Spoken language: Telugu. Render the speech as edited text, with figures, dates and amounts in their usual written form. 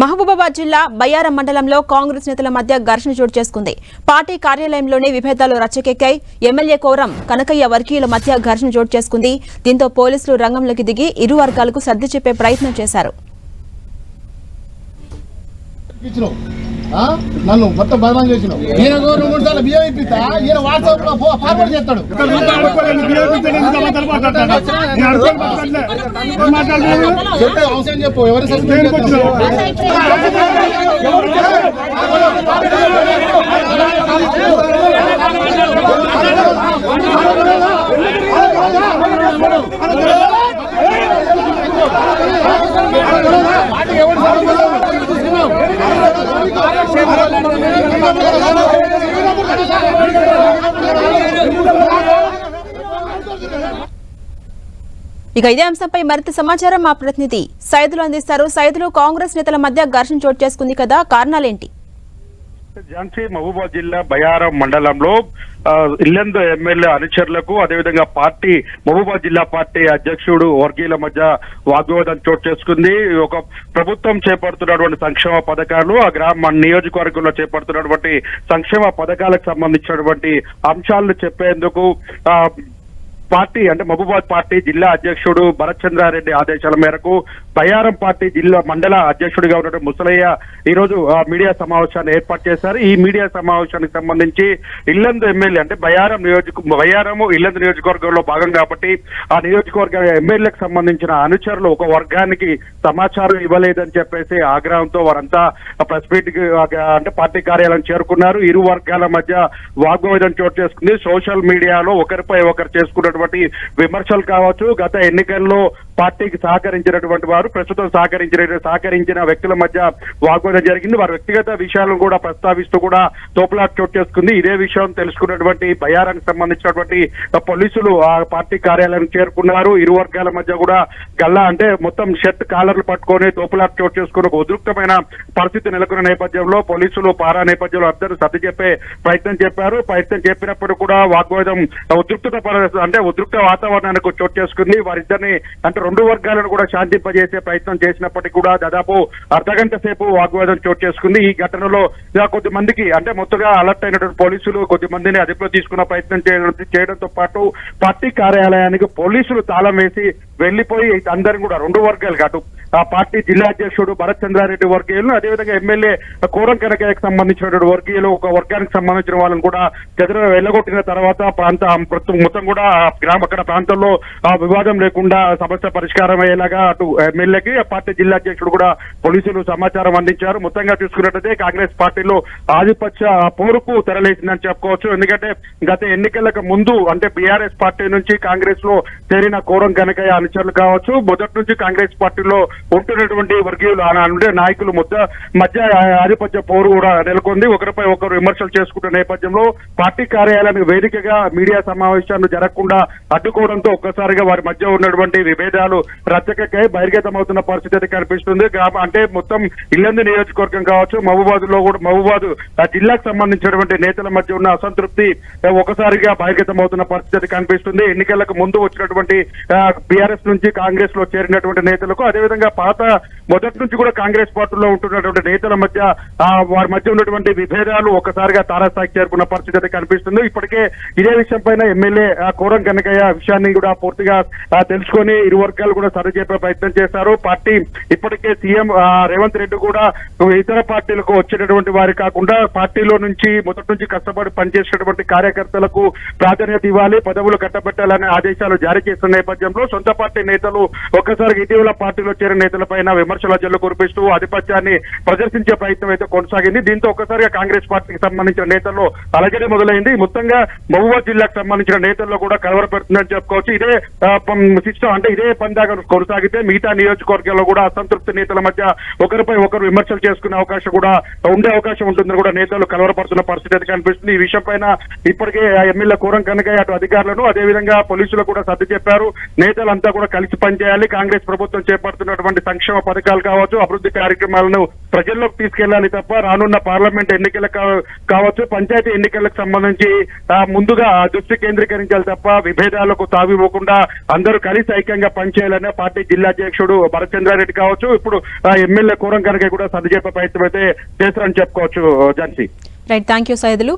మహబూబాబాద్ జిల్లా బయ్యారం మండలంలో కాంగ్రెస్ నేతల మధ్య ఘర్షణ చోటు చేసుకుంది. పార్టీ కార్యాలయంలోనే విభేదాలు రచ్చకెక్కాయి. ఎమ్మెల్యే కోరం కనకయ్య వర్గీయుల మధ్య ఘర్షణ చోటు చేసుకుంది. దీంతో పోలీసులు రంగంలోకి దిగి ఇరు వర్గాలకు సర్ది చెప్పే ప్రయత్నం చేశారు. నన్ను మొత్తం బదనాం చేసినావు. ఈయన 2-3 సార్లు బియ్యం ఇప్పిస్తా, ఈయన వాట్సాప్ లో ఫార్వర్డ్ చేస్తాడు. చెప్పే అవసరం చెప్పు. ఎవరు ఇక ఇదే అంశంపై మరింత సమాచారం మా ప్రతినిధి సైదులు అందిస్తారు. సైదులు, కాంగ్రెస్ నేతల మధ్య ఘర్షణ చోటు చేసుకుంది కదా, కారణాలేంటి? ఝాన్సీ మహబూబాబాద్ జిల్లా బయ్యారం మండలంలో ఇల్లందు ఎమ్మెల్యే అనుచరులకు అదేవిధంగా పార్టీ మహబూబాబాద్ జిల్లా పార్టీ అధ్యక్షుడు వర్గీయుల మధ్య వాగ్వివాదం చోటు చేసుకుంది. ఒక ప్రభుత్వం చేపడుతున్నటువంటి సంక్షేమ పథకాలు, ఆ గ్రామ నియోజకవర్గంలో చేపడుతున్నటువంటి సంక్షేమ పథకాలకు సంబంధించినటువంటి అంశాలను చెప్పేందుకు పార్టీ అంటే మహబూబాబాద్ పార్టీ జిల్లా అధ్యక్షుడు భరత్ చంద్రారెడ్డి ఆదేశాల మేరకు బయ్యారం పార్టీ జిల్లా మండల అధ్యక్షుడిగా ఉన్నటువంటి ముసలయ్య ఈ రోజు మీడియా సమావేశాన్ని ఏర్పాటు చేశారు. ఈ మీడియా సమావేశానికి సంబంధించి ఇల్లందు ఎమ్మెల్యే అంటే బయ్యారము ఇల్లందు నియోజకవర్గంలో భాగం కాబట్టి ఆ నియోజకవర్గ ఎమ్మెల్యేకి సంబంధించిన అనుచరులు ఒక వర్గానికి సమాచారం ఇవ్వలేదని చెప్పేసి ఆగ్రహంతో వారంతా ప్రెస్ మీట్ అంటే పార్టీ కార్యాలయం చేరుకున్నారు. ఇరు వర్గాల మధ్య వాగ్వాదం చోటు చేసుకుంది. సోషల్ మీడియాలో ఒకరిపై ఒకరు చేసుకున్న విమర్శలు కావచ్చు, గత ఎన్నికల్లో పార్టీకి సహకరించినటువంటి వారు ప్రస్తుతం సహకరించిన వ్యక్తుల మధ్య వాగ్వాదం జరిగింది. వారి వ్యక్తిగత విషయాలను కూడా ప్రస్తావిస్తూ కూడా తోపులాట చోటు చేసుకుంది. ఇదే విషయం తెలుసుకున్నటువంటి బయ్యారానికి సంబంధించినటువంటి పోలీసులు ఆ పార్టీ కార్యాలయం చేరుకున్నారు. ఇరు వర్గాల మధ్య కూడా గల్లా అంటే మొత్తం షర్ట్ కాలర్లు పట్టుకొని తోపులాట చోటు చేసుకుని ఒక ఉద్రిక్తమైన పరిస్థితి నెలకొన్న నేపథ్యంలో పోలీసులు పారా నేపథ్యంలో అందరూ సర్ది చెప్పే ప్రయత్నం చెప్పినప్పుడు కూడా వాగ్వాదం ఉద్రిక్త వాతావరణానికి చోటు చేసుకుంది. వారిద్దరిని అంటే రెండు వర్గాలను కూడా శాంతింపజేసే ప్రయత్నం చేసినప్పటికీ కూడా దాదాపు అర్ధగంట సేపు వాగ్వాదం చోటు చేసుకుంది. ఈ ఘటనలో కొద్దిమందికి అంటే మొత్తగా అలర్ట్ అయినటువంటి పోలీసులు కొద్దిమందిని అదుపులో తీసుకున్న ప్రయత్నం చేయడంతో పాటు పార్టీ కార్యాలయానికి పోలీసులు తాళం వేసి వెళ్లిపోయి అందరిని కూడా రెండు వర్గాలు అటు ఆ పార్టీ జిల్లా అధ్యక్షుడు భరత్ చంద్రారెడ్డి వర్గీయులు, అదేవిధంగా ఎమ్మెల్యే కోరం కనకయ్యకు సంబంధించినటువంటి వర్గీయులు ఒక వర్గానికి సంబంధించిన వాళ్ళని కూడా వెళ్ళగొట్టిన తర్వాత మొత్తం కూడా అక్కడ ప్రాంతంలో వివాదం లేకుండా సమస్య పరిష్కారం అయ్యేలాగా అటు ఎమ్మెల్యేకి పార్టీ జిల్లా అధ్యక్షుడు కూడా పోలీసులు సమాచారం అందించారు. మొత్తంగా చూసుకున్నట్టయితే కాంగ్రెస్ పార్టీలో ఆధిపత్య పోరుకు తెరలేసిందని చెప్పుకోవచ్చు. ఎందుకంటే గత ఎన్నికలకు ముందు అంటే బీఆర్ఎస్ పార్టీ నుంచి కాంగ్రెస్ లో చేరిన కోరం కనకయ్య అనుచరులు కావచ్చు, మొదటి నుంచి కాంగ్రెస్ పార్టీలో ఉంటున్నటువంటి వర్గీయులు అంటే నాయకులు మధ్య ఆధిపత్య పోరు కూడా నెలకొంది. ఒకరిపై ఒకరు విమర్శలు చేసుకుంటున్న నేపథ్యంలో పార్టీ కార్యాలయానికి వేదికగా మీడియా సమావేశాలు జరగకుండా అడ్డుకోవడంతో ఒక్కసారిగా వారి మధ్య ఉన్నటువంటి విభేదాలు రచ్చకెక్కాయి. బహిర్గతమవుతున్న పరిస్థితి కనిపిస్తుంది. అంటే మొత్తం ఇల్లందు నియోజకవర్గం కావచ్చు, మహబూబాబాద్ జిల్లాకు సంబంధించినటువంటి నేతల మధ్య ఉన్న అసంతృప్తి ఒకసారిగా బహిర్గతమవుతున్న పరిస్థితి కనిపిస్తుంది. ఎన్నికలకు ముందు వచ్చినటువంటి బీఆర్ఎస్ నుంచి కాంగ్రెస్ లో చేరినటువంటి నేతలకు, అదేవిధంగా మొదటి నుంచి కూడా కాంగ్రెస్ పార్టీలో ఉంటున్నటువంటి నేతల మధ్య వారి మధ్య ఉన్నటువంటి విభేదాలు ఒకసారిగా తారాస్థాయికి చేరుకున్న పరిస్థితి కనిపిస్తుంది. ఇప్పటికే ఇదే విషయం పైన ఎమ్మెల్యే కోరం కనకయ్య విషయాన్ని కూడా పూర్తిగా తెలుసుకొని ఇరు వర్గాలు కూడా సరిచేపే ప్రయత్నం చేశారు. పార్టీ ఇప్పటికే సీఎం రేవంత్ రెడ్డి కూడా ఇతర పార్టీలకు వచ్చేటటువంటి వారి కాకుండా పార్టీలో నుంచి మొదటి నుంచి కష్టపడి పనిచేసేటువంటి కార్యకర్తలకు ప్రాధాన్యత ఇవ్వాలి, పదవులు కట్టబెట్టాలనే ఆదేశాలు జారీ చేస్తున్న నేపథ్యంలో సొంత పార్టీ నేతలు ఒక్కసారి ఇటీవల పార్టీలో చేరిన నేతలపైన విమర్శల జల్లు కురిపిస్తూ ఆధిపత్యాన్ని ప్రదర్శించే ప్రయత్నం అయితే కొనసాగింది. దీంతో ఒక్కసారిగా కాంగ్రెస్ పార్టీకి సంబంధించిన నేతల్లో అలజడి మొదలైంది. మొత్తంగా మహబూబాబాద్ జిల్లాకు సంబంధించిన నేతల్లో కూడా కలవరపెడుతుందని చెప్పుకోవచ్చు. ఇదే సిస్టమ్ అంటే ఇదే పందాగా కొనసాగితే మిగతా నియోజకవర్గాల్లో కూడా అసంతృప్తి నేతల మధ్య ఒకరిపై ఒకరు విమర్శలు చేసుకునే అవకాశం కూడా ఉండే అవకాశం ఉంటుందని కూడా నేతలు కలవరపడుతున్న పరిస్థితి అయితే కనిపిస్తుంది. ఈ విషయం పైన ఇప్పటికే ఎమ్మెల్యే కోరం కనకయ్య అటు అధికారులను అదేవిధంగా పోలీసులు కూడా సర్ది చెప్పారు. నేతలంతా కూడా కలిసి పనిచేయాలి. కాంగ్రెస్ ప్రభుత్వం చేపడుతున్నటువంటి సంక్షేమ పథకాలు కావచ్చు, అభివృద్ధి కార్యక్రమాలను ప్రజల్లోకి తీసుకెళ్లాలి తప్ప రానున్న పార్లమెంట్ ఎన్నికలు కావచ్చు, పంచాయతీ ఎన్నికలకు సంబంధించి ముందుగా దృష్టి కేంద్రీకరించాలి తప్ప విభేదాలకు తావివ్వకుండా అందరూ కలిసి ఐక్యంగా పనిచేయాలనే పార్టీ జిల్లా అధ్యక్షుడు భరత్ చంద్రారెడ్డి కావచ్చు, ఇప్పుడు ఎమ్మెల్యే కోరం కనుక కూడా సర్ది చెప్పే ప్రయత్నం అయితే చేస్తారని చెప్పుకోవచ్చు. Jhansi. Right, thank you Saidulu.